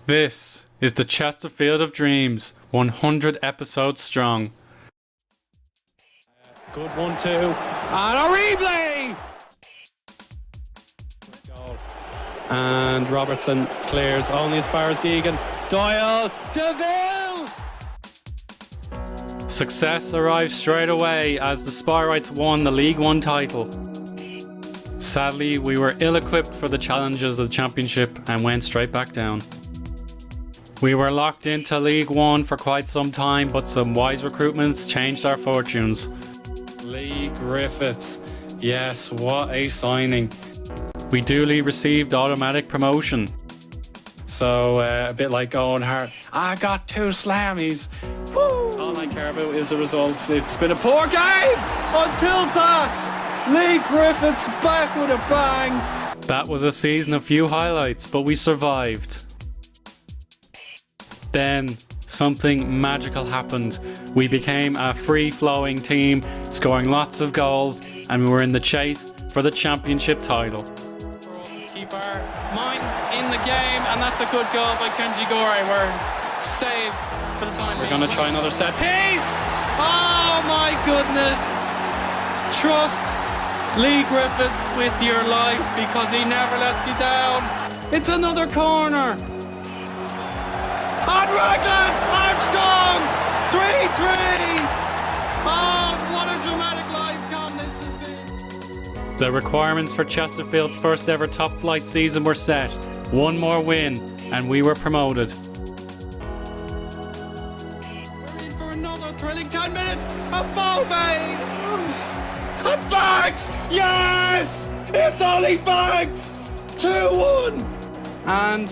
This is the Chesterfield of Dreams, 100 episodes strong. Good 1-2, and horrible! Goal. And Robertson clears only as far as Deegan. Doyle, DeVille! Success arrived straight away as the Spireites won the League One title. Sadly, we were ill-equipped for the challenges of the Championship and went straight back down. We were locked into League One for quite some time, but some wise recruitments changed our fortunes. Lee Griffiths, yes, what a signing. We duly received automatic promotion. So a bit like Owen Hart, I got 2 slammies. Woo! All I care about is the results. It's been a poor game until that. Lee Griffiths back with a bang. That was a season of few highlights, but we survived. Then something magical happened. We became a free-flowing team, scoring lots of goals, and we were in the chase for the championship title. Keep our minds in the game, and that's a good goal by Kenji Gore. We're saved for the time. We're going to try another set piece. Oh my goodness. Trust Lee Griffiths with your life because he never lets you down. It's another corner. And Raglan Armstrong, 3-3. Oh, what a dramatic live-com this has been. The requirements for Chesterfield's first ever top flight season were set. One more win, and we were promoted. We're in for another thrilling 10 minutes. A foul made. And Banks, yes! It's Ollie Banks, 2-1. And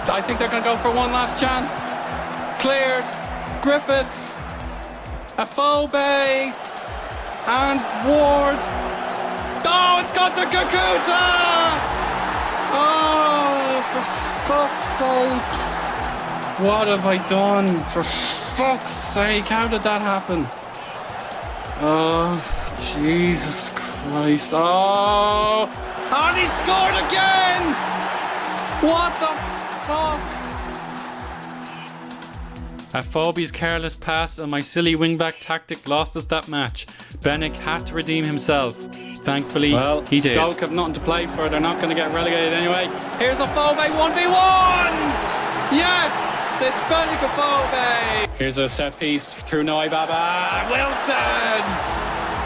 I think they're going to go for one last chance. Cleared. Griffiths. Afobe. And Ward. Oh, it's got to Kakuta! Oh, for fuck's sake. What have I done? For fuck's sake, how did that happen? Oh, Jesus Christ. Oh, and he scored again! What the fuck? Afobe's careless pass and my silly wingback tactic lost us that match. Bennick had to redeem himself. Thankfully, he did. Stoke have nothing to play for. They're not going to get relegated anyway. Here's Afobe 1v1! Yes! It's Bennick Afobe! Here's a set piece through Noibaba. Wilson!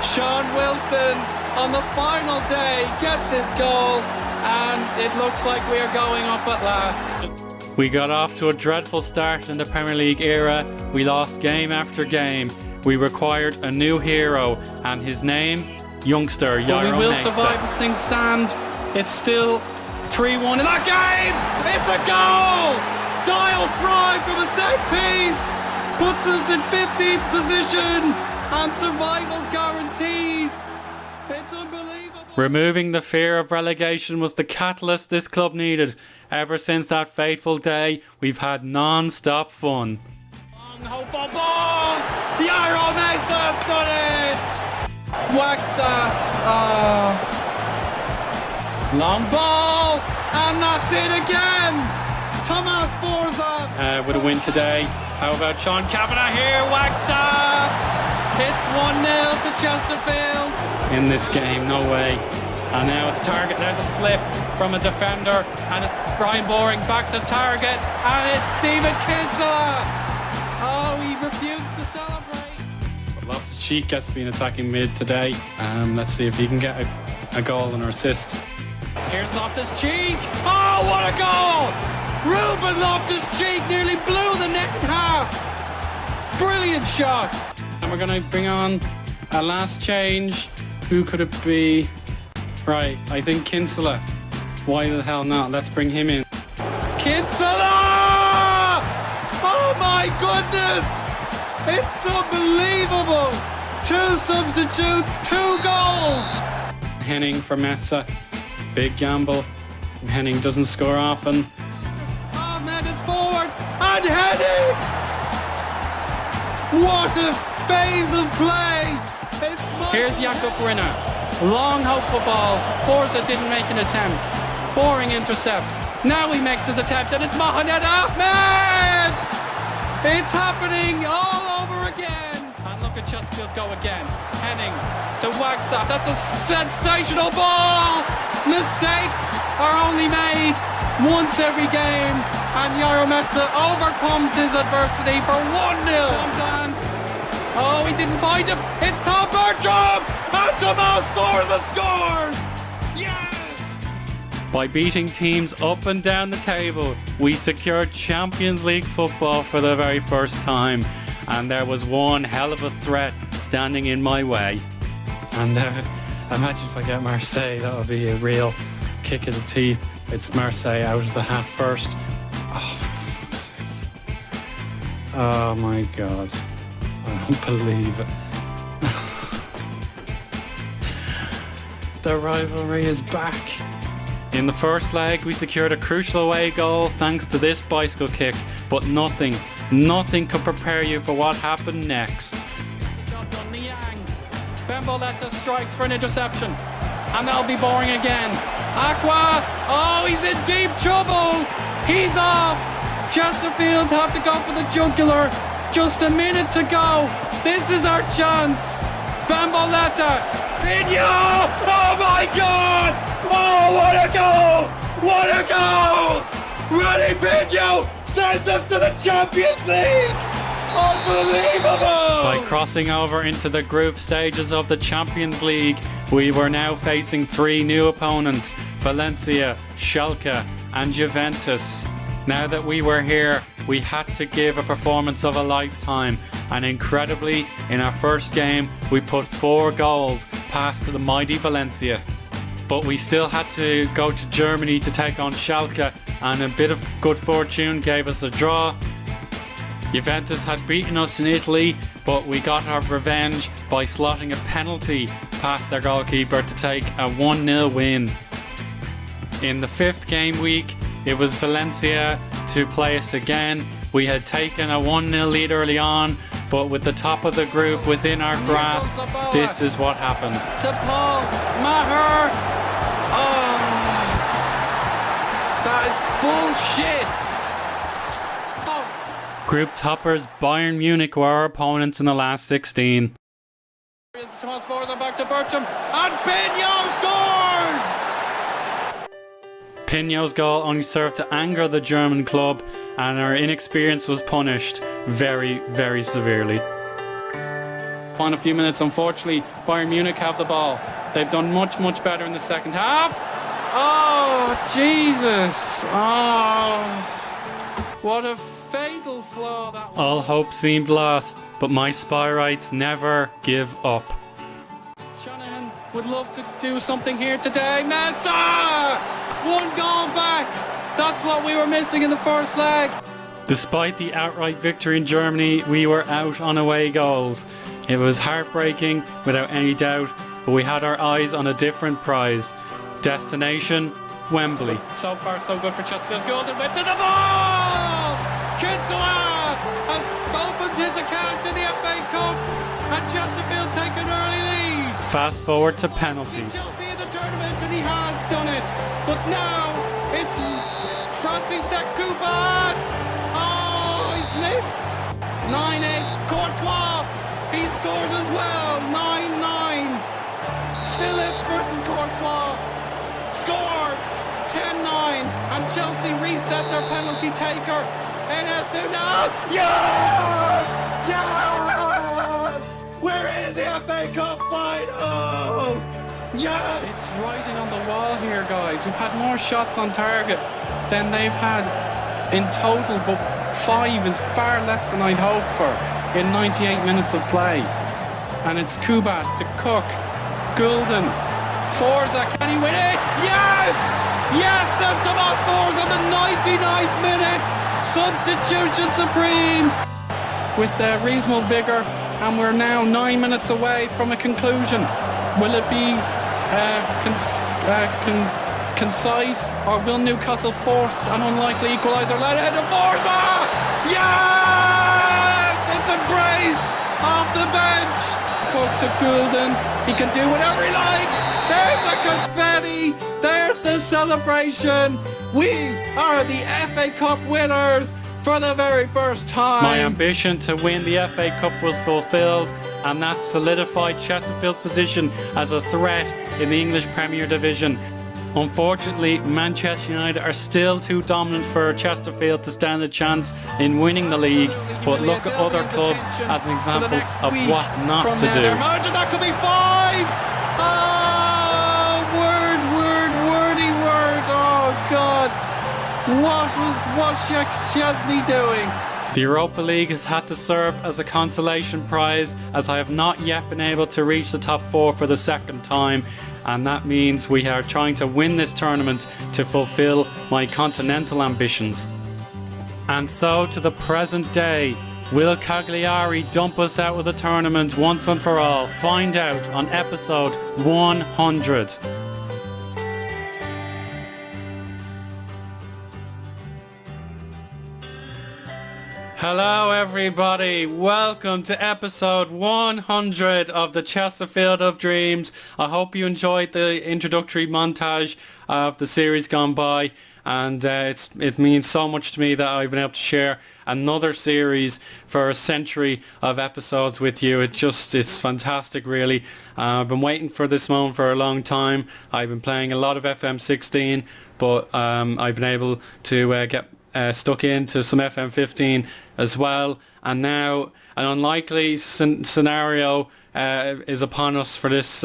Sean Wilson on the final day gets his goal. And it looks like we are going up at last. We got off to a dreadful start in the Premier League era. We lost game after game. We required a new hero, and his name, youngster Yairo Mensah. We will survive as things stand. It's still 3-1 in that game. It's a goal. Dial Fry from a set piece puts us in 15th position, and survival's guaranteed. It's unbelievable. Removing the fear of relegation was the catalyst this club needed. Ever since that fateful day, we've had non-stop fun. Long hopeful ball! Yairo Mensah's got it! Wagstaff, long ball! And that's it again! Thomas Forza with a win today. How about Sean Kavanagh here? Wagstaff! It's 1-0 to Chesterfield. In this game, no way. And now it's target. There's a slip from a defender. And it's Brian Boring back to target. And it's Stephen Kinsella. Oh, he refused to celebrate. Loftus-Cheek gets been attacking mid today. Let's see if he can get a goal and an assist. Here's Loftus-Cheek. Oh, what a goal! Ruben Loftus-Cheek nearly blew the net in half. Brilliant shot. And we're going to bring on a last change. Who could it be? Right, I think Kinsella. Why the hell not? Let's bring him in. Kinsella! Oh my goodness! It's unbelievable! 2 substitutes, 2 goals! Henning for Mensah. Big gamble. Henning doesn't score often. Ahmed is forward, and Henning! What a phase of play! Here's Jakob Rinner. Long hopeful ball. Forza didn't make an attempt. Boring intercept. Now he makes his attempt and it's Mohamed Ahmed! It's happening all over again! And look at Chesterfield go again. Henning to Wagstaff. That's a sensational ball! Mistakes are only made once every game, and Yaromessa overcomes his adversity for 1-0. Oh, he didn't find him. It's Tom Bertram! And Tomas Forza scores! Yes! By beating teams up and down the table, we secured Champions League football for the very first time, and there was one hell of a threat standing in my way. And imagine if I get Marseille, that would be a real kick in the teeth. It's Marseille out of the hat first. Oh, for fuck's sake. Oh my God. I don't believe it. The rivalry is back. In the first leg, we secured a crucial away goal thanks to this bicycle kick, but nothing could prepare you for what happened next. Bemboletta strikes for an interception, and that'll be boring again. Aqua, oh, he's in deep trouble. He's off. Chesterfield have to go for the jugular. Just a minute to go. This is our chance. Bemboletta, Pino, oh my God! Oh, what a goal! What a goal! Rudi Pino sends us to the Champions League! Unbelievable! By crossing over into the group stages of the Champions League, we were now facing three new opponents: Valencia, Schalke and Juventus. Now that we were here, we had to give a performance of a lifetime, and incredibly, in our first game, we put 4 goals past the mighty Valencia. But we still had to go to Germany to take on Schalke, and a bit of good fortune gave us a draw. Juventus had beaten us in Italy, but we got our revenge by slotting a penalty past their goalkeeper to take a 1-0 win. In the 5th game week, it was Valencia to play us again. We had taken a 1-0 lead early on, but with the top of the group within our grasp, this is what happened. To Paul Maher. Oh, that is bullshit. Group toppers Bayern Munich were our opponents in the last 16. Tomas Forza back to Bertram, and Pino scores! Pino's goal only served to anger the German club, and our inexperience was punished very, very severely. Final few minutes, unfortunately, Bayern Munich have the ball. They've done much, much better in the second half. Oh, Jesus. Oh, what a fatal flaw that was. All hope seemed lost, but my Spireites never give up. Shanahan would love to do something here today. Massa! 1 goal back. That's what we were missing in the first leg. Despite the outright victory in Germany, we were out on away goals. It was heartbreaking without any doubt, but we had our eyes on a different prize. Destination, Wembley. So far so good for Chesterfield. Golden went to the ball! Kinzoa has opened his account in the FA Cup, and Chesterfield take an early lead. Fast forward to penalties. Chelsea in the tournament, and he has done it. But now it's František Kubat. Oh, he's missed. 9-8. Courtois, he scores as well. 9-9. Phillips versus Courtois. Scored 10-9, and Chelsea reset their penalty taker. Enesuna. Yes! Yes! We're in the FA Cup final! Yes! It's writing on the wall here, guys. We've had more shots on target than they've had in total, but 5 is far less than I'd hoped for in 98 minutes of play. And it's Kubat to Cook, Gulden, Forza, can he win it? Yes! Yes, says Tomas Forza in the 99th minute. Substitution supreme with reasonable vigour, and we're now 9 minutes away from a conclusion. Will it be concise, or will Newcastle force an unlikely equaliser? Let it to Forza! Yes! It's a brace off the bench. Cook to Gulden. He can do whatever he likes. There's the confetti. There's the the celebration. We are the FA Cup winners for the very first time. My ambition to win the FA Cup was fulfilled, and that solidified Chesterfield's position as a threat in the English Premier Division. Unfortunately, Manchester United are still too dominant for Chesterfield to stand a chance in winning the league, but look at other clubs as an example of what not to do. Imagine that could be 5! Wordy word! Oh God! What was Szczesny doing? The Europa League has had to serve as a consolation prize, as I have not yet been able to reach the top 4 for the second time, and that means we are trying to win this tournament to fulfill my continental ambitions. And so to the present day, will Cagliari dump us out of the tournament once and for all? Find out on episode 100. Hello everybody, welcome to episode 100 of the Chesterfield of Dreams. I hope you enjoyed the introductory montage of the series gone by, and it means so much to me that I've been able to share another series for a century of episodes with you. It's fantastic really. I've been waiting for this moment for a long time. I've been playing a lot of FM16, but I've been able to get stuck into some FM15 as well, and now an unlikely scenario is upon us for this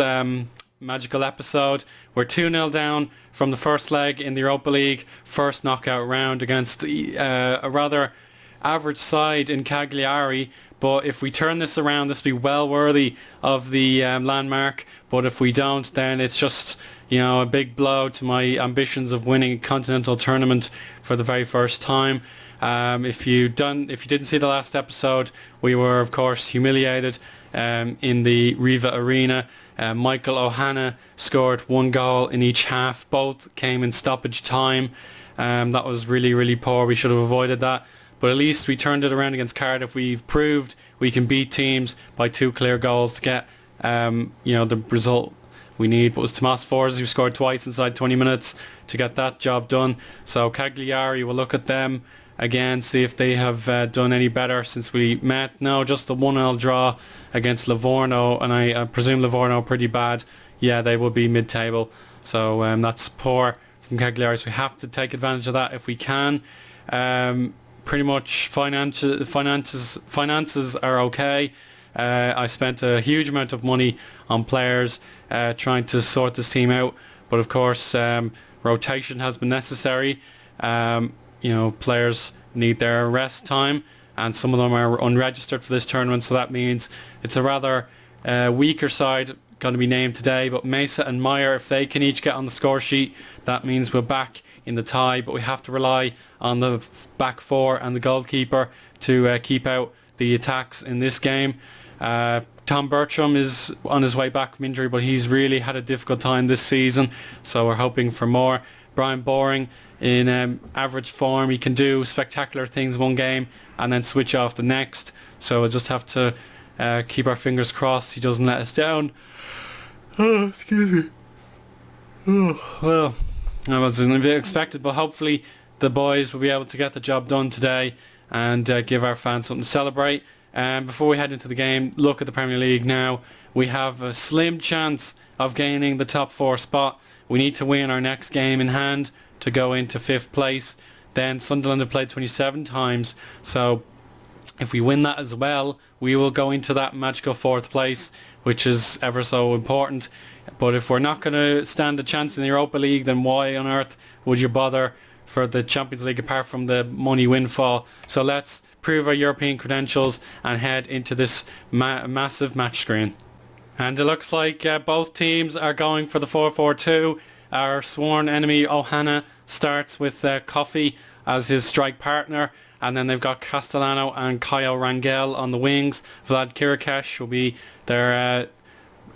magical episode. We're 2-0 down from the first leg in the Europa League, first knockout round against a rather average side in Cagliari, but if we turn this around, this will be well worthy of the landmark, but if we don't, then it's just, you know, a big blow to my ambitions of winning a continental tournament for the very first time. If you didn't see the last episode, we were of course humiliated in the Riva Arena. Michael Ohana scored 1 goal in each half. Both came in stoppage time. That was really poor. We should have avoided that. But at least we turned it around against Cardiff. We've proved we can beat teams by 2 clear goals to get the result we need. But it was Tomas Forza who scored twice inside 20 minutes to get that job done. So Cagliari, will look at them again, see if they have done any better since we met. No, just a 1-0 draw against Livorno, and I presume Livorno are pretty bad. Yeah, they will be mid-table. So that's poor from Cagliari. So we have to take advantage of that if we can. Pretty much finances are okay. I spent a huge amount of money on players trying to sort this team out, but of course rotation has been necessary. Players need their rest time, and some of them are unregistered for this tournament, so that means it's a rather weaker side going to be named today. But Mesa and Meyer, if they can each get on the score sheet, that means we're back in the tie, but we have to rely on the back 4 and the goalkeeper to keep out the attacks in this game. Tom Bertram is on his way back from injury, but he's really had a difficult time this season, so we're hoping for more. Brian Boring in average form. He can do spectacular things one game and then switch off the next, so we'll just have to keep our fingers crossed he doesn't let us down. Oh, excuse me. Oh, well, that wasn't a bit expected, but hopefully the boys will be able to get the job done today and give our fans something to celebrate. Before we head into the game, look at the Premier League now. We have a slim chance of gaining the top 4 spot. We need to win our next game in hand to go into 5th place. Then Sunderland have played 27 times, so if we win that as well, we will go into that magical 4th place, which is ever so important. But if we're not going to stand a chance in the Europa League, then why on earth would you bother for the Champions League apart from the money windfall? So let's prove our European credentials and head into this massive match screen. And it looks like both teams are going for the 4-4-2. Our sworn enemy Ohana starts with Coffey as his strike partner, and then they've got Castellano and Caio Rangel on the wings. Vlad Kirikesh will be their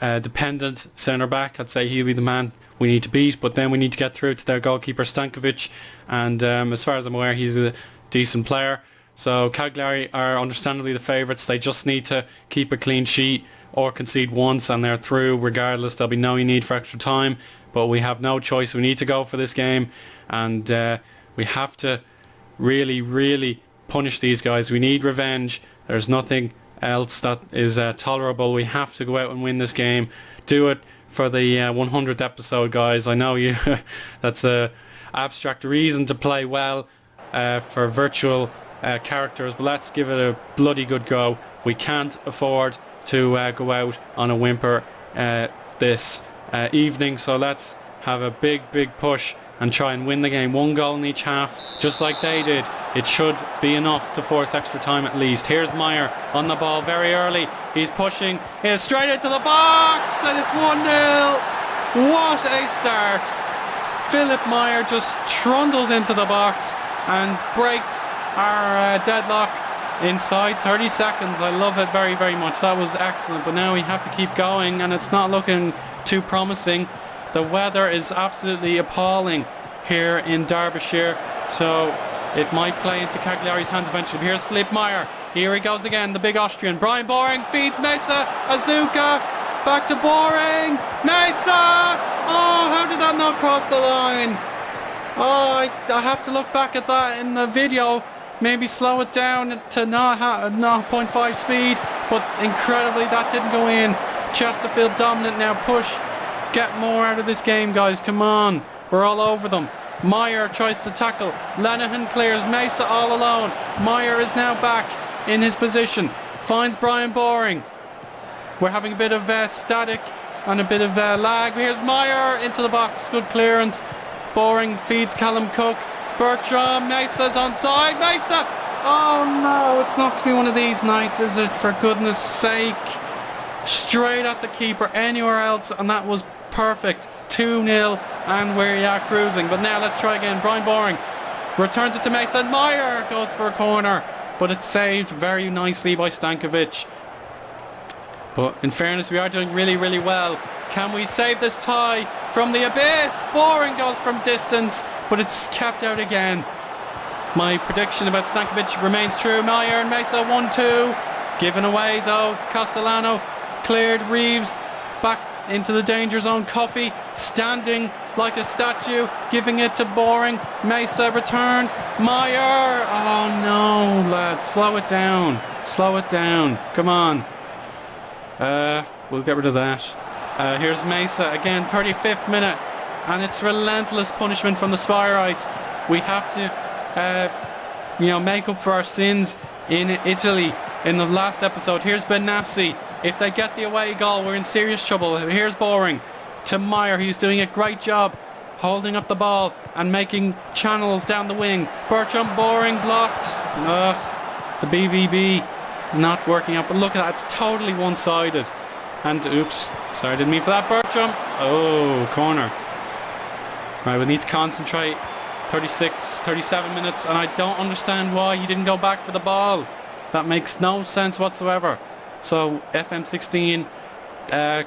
dependent centre-back. I'd say he'll be the man we need to beat, but then we need to get through to their goalkeeper Stankovic, and as far as I'm aware, he's a decent player. So Cagliari are understandably the favourites. They just need to keep a clean sheet or concede once and they're through regardless. There'll be no need for extra time. but we have no choice. We need to go for this game, and we have to really punish these guys. We need revenge. There's nothing else that is tolerable. We have to go out and win this game. Do it for the 100th episode, guys. I know you that's a abstract reason to play well for virtual characters, but let's give it a bloody good go. We can't afford to go out on a whimper this evening, so let's have a big push and try and win the game. 1 goal in each half, just like they did. It should be enough to force extra time at least. Here's Meyer on the ball very early. He's pushing. He's straight into the box, and it's 1-0. What a start. Philip Meyer just trundles into the box and breaks our deadlock inside 30 seconds. I love it very much. That was excellent, but now we have to keep going, and it's not looking too promising. The weather is absolutely appalling here in Derbyshire, so it might play into Cagliari's hands eventually. Here's Philipp Meyer. Here he goes again, the big Austrian. Brian Boring feeds Mesa. Azuka. Back to Boring. Mesa! Oh, how did that not cross the line? Oh, I have to look back at that in the video. Maybe slow it down to 0.5 speed, but incredibly that didn't go in. Chesterfield dominant now. Push. Get more out of this game, guys. Come on. We're all over them. Meyer tries to tackle. Lenihan clears. Mesa all alone. Meyer is now back in his position. Finds Brian Boring. We're having a bit of static and a bit of lag. Here's Meyer into the box. Good clearance. Boring feeds Callum Cook. Bertram. Mesa's onside. Mesa! Oh no, it's not going to be one of these nights, is it? For goodness sake. Straight at the keeper. Anywhere else, and that was perfect. 2-0, and we're cruising. But now let's try again. Brian Boring returns it to Mesa. Meyer goes for a corner, but it's saved very nicely by Stankovic. But in fairness, we are doing really well. Can we save this tie from the abyss? Boring goes from distance, but it's kept out again. My prediction about Stankovic remains true. Meyer and Mesa 1-2. Given away though. Castellano cleared. Reeves back into the danger zone. Coffey standing like a statue, giving it to Boring. Mesa returned. Meyer. Oh no, lads, slow it down. Slow it down. Come on. We'll get rid of that. Here's Mesa again, 35th minute, and it's relentless punishment from the Spireites. We have to, make up for our sins in Italy in the last episode. Here's Benassi. If they get the away goal, we're in serious trouble. Here's Boring to Meyer. He's doing a great job holding up the ball and making channels down the wing. Bertram. Boring blocked. The BBB not working out, but look at that, it's totally one-sided. And oops, sorry, I didn't mean for that. Bertram. Oh, corner. Right, we need to concentrate. 37 minutes, and I don't understand why you didn't go back for the ball. That makes no sense whatsoever. So FM16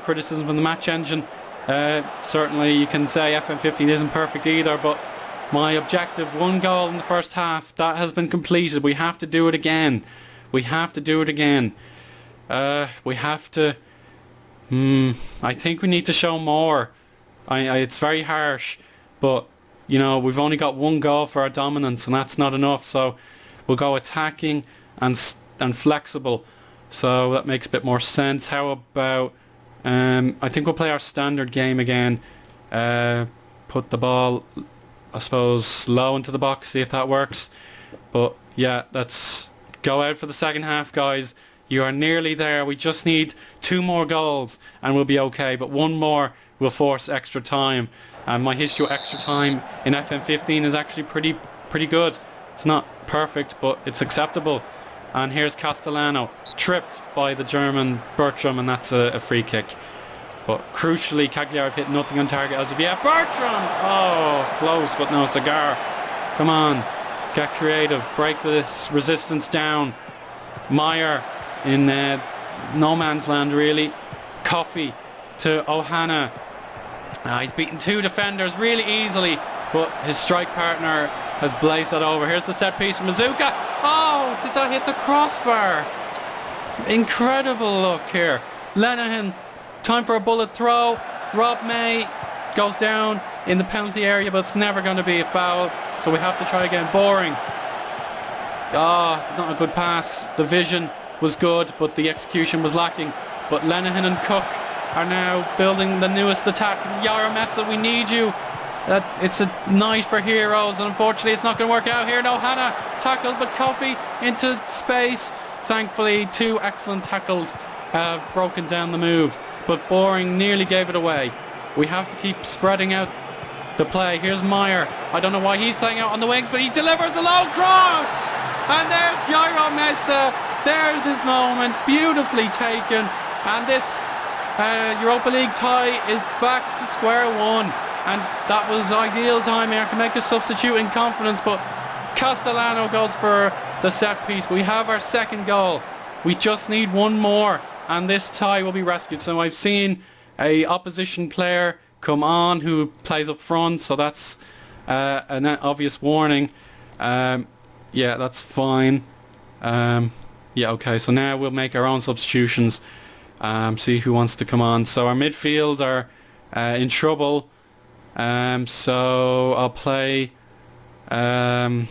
criticism of the match engine. Certainly you can say FM15 isn't perfect either, but my objective, 1 goal in the first half, that has been completed. We have to do it again. We have to do it again. We have to... I think we need to show more. It's very harsh, but we've only got 1 goal for our dominance, and that's not enough. So we'll go attacking and flexible. So that makes a bit more sense. How about I think we'll play our standard game again. Put the ball, I suppose, low into the box, see if that works. But yeah, let's go out for the second half, guys. You are nearly there. We just need 2 more goals and we'll be okay. But 1 more will force extra time. And my history of extra time in FM15 is actually pretty good. It's not perfect, but it's acceptable. And here's Castellano, tripped by the German Bertram, and that's a free kick. But crucially, Cagliari have hit nothing on target as of yet. Bertram! Oh, close, but no cigar. Come on, get creative, break this resistance down. Meyer in no man's land, really. Coffey to Ohana. He's beaten 2 defenders really easily, but his strike partner has blazed that over. Here's the set piece from Azuka. Oh, did that hit the crossbar? Incredible look here. Lenihan, time for a bullet throw. Rob May goes down in the penalty area, but it's never going to be a foul, so we have to try again. Boring. It's not a good pass. The vision was good, but the execution was lacking. But Lenihan and Cook are now building the newest attack. Yara Messa, we need you. It's a night for heroes, and unfortunately it's not going to work out here. No, Hannah tackled, but Kofi into space. Thankfully, 2 excellent tackles have broken down the move, but Boring nearly gave it away. We have to keep spreading out the play. Here's Meyer. I don't know why he's playing out on the wings, but he delivers a low cross, and there's Jairo Mesa. There's his moment, beautifully taken, and this Europa League tie is back to square one. And that was ideal timing. I can make a substitute in confidence, but Castellano goes for the set piece. We have our second goal. We just need one more, and this tie will be rescued. So I've seen a opposition player come on who plays up front, so that's an obvious warning. Yeah, that's fine. Yeah, okay, so now we'll make our own substitutions, see who wants to come on. So our midfield are in trouble. So I'll play Callum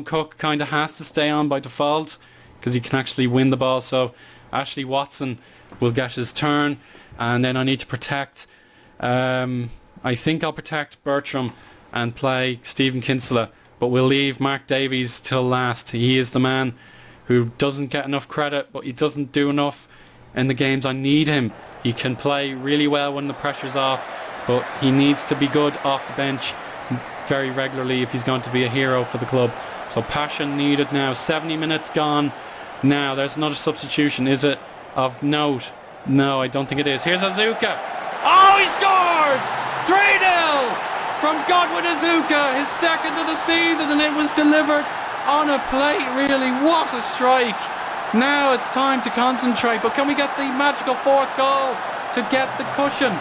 Cook. Kind of has to stay on by default because he can actually win the ball, so Ashley Watson will get his turn, and then I need to protect I think I'll protect Bertram and play Stephen Kinsella, but we'll leave Mark Davies till last. He is the man who doesn't get enough credit, but he doesn't do enough in the games I need him. He can play really well when the pressure's off, but he needs to be good off the bench very regularly if he's going to be a hero for the club. So passion needed now. 70 minutes gone. Now there's another substitution. Is it of note? No, I don't think it is. Here's Azuka. Oh, he scored! 3-0 from Godwin Azuka, his second of the season, and it was delivered on a plate, really. What a strike. Now it's time to concentrate, but can we get the magical fourth goal to get the cushion?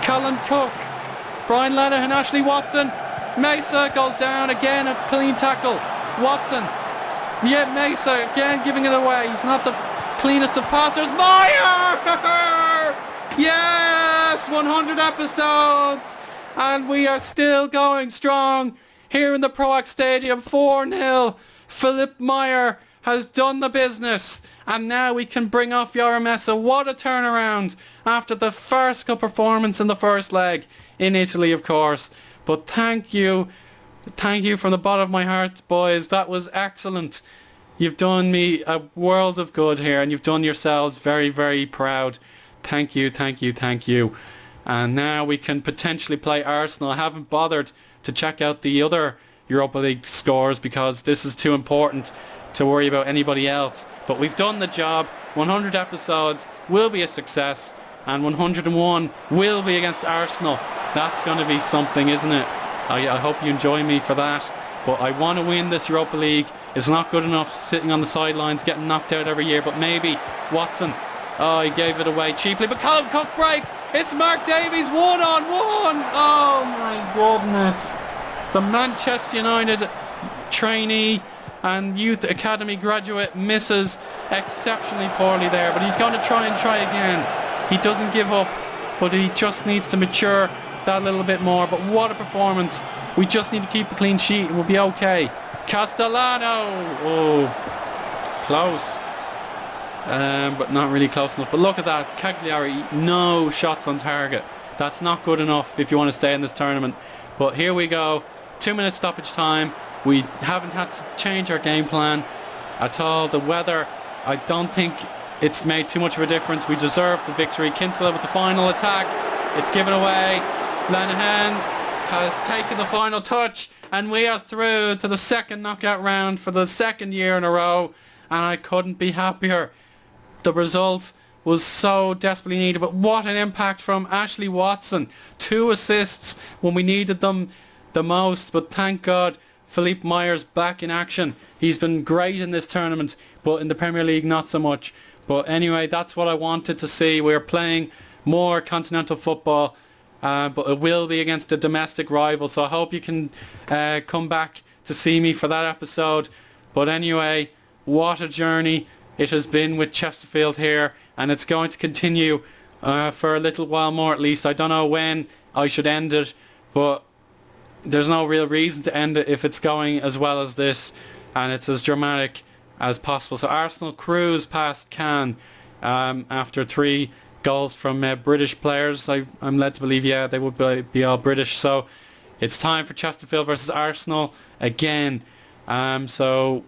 Callum Cook, Brian Lenihan, Ashley Watson. Mesa goes down again, a clean tackle. Watson, yeah, Mesa again giving it away. He's not the cleanest of passers. Meyer! Yes, 100 episodes, and we are still going strong here in the Proac Stadium. 4-0. Philip Meyer has done the business, and now we can bring off Yara Mesa. What a turnaround after the farcical performance in the first leg in Italy, of course. But thank you from the bottom of my heart, boys. That was excellent. You've done me a world of good here, and you've done yourselves very, very proud. Thank you, thank you, thank you. And now we can potentially play Arsenal. I haven't bothered to check out the other Europa League scores because this is too important to worry about anybody else. But we've done the job. 100 episodes will be a success, and 101 will be against Arsenal. That's going to be something, isn't it? I hope you enjoy me for that. But I want to win this Europa League. It's not good enough sitting on the sidelines getting knocked out every year, but maybe Watson. Oh, he gave it away cheaply, but Callum Cook breaks. It's Mark Davies, 1-on-1. Oh my goodness. The Manchester United trainee and youth academy graduate misses exceptionally poorly there, but he's going to try again. He doesn't give up, but he just needs to mature that little bit more. But what a performance. We just need to keep the clean sheet and we'll be okay. Castellano. Oh, close. But not really close enough. But look at that. Cagliari, no shots on target. That's not good enough if you want to stay in this tournament. But here we go. 2-minute stoppage time. We haven't had to change our game plan at all. The weather, I don't think it's made too much of a difference. We deserve the victory. Kinsella with the final attack. It's given away. Lenihan has taken the final touch, and we are through to the second knockout round for the second year in a row, and I couldn't be happier. The result was so desperately needed, but what an impact from Ashley Watson. 2 assists when we needed them the most, but thank God Philippe Meyer's back in action. He's been great in this tournament, but in the Premier League not so much. But anyway, that's what I wanted to see. We're playing more continental football, but it will be against a domestic rival, so I hope you can come back to see me for that episode. But anyway, what a journey it has been with Chesterfield here, and it's going to continue for a little while more at least. I don't know when I should end it, but there's no real reason to end it if it's going as well as this and it's as dramatic as possible. So Arsenal cruise past Cannes after 3 goals from British players. I'm led to believe, yeah, they would be all British. So it's time for Chesterfield versus Arsenal again. So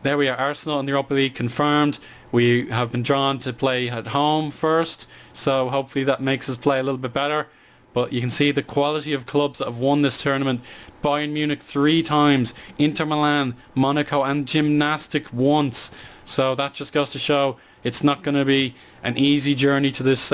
there we are, Arsenal in the Europa League confirmed. We have been drawn to play at home first, so hopefully that makes us play a little bit better. But you can see the quality of clubs that have won this tournament. Bayern Munich 3 times, Inter Milan, Monaco and Gymnastic once. So that just goes to show it's not going to be an easy journey to this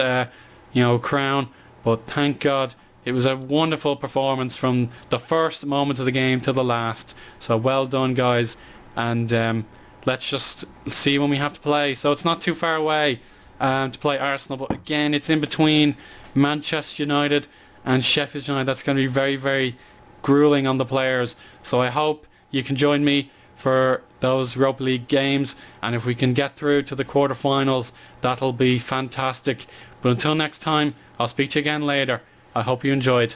crown. But thank God it was a wonderful performance from the first moment of the game to the last. So well done, guys. And let's just see when we have to play. So it's not too far away to play Arsenal. But again, it's in between Manchester United and Sheffield United. That's going to be very, very grueling on the players. So I hope you can join me for those Europa League games, and if we can get through to the quarterfinals, that'll be fantastic. But until next time, I'll speak to you again later. I hope you enjoyed.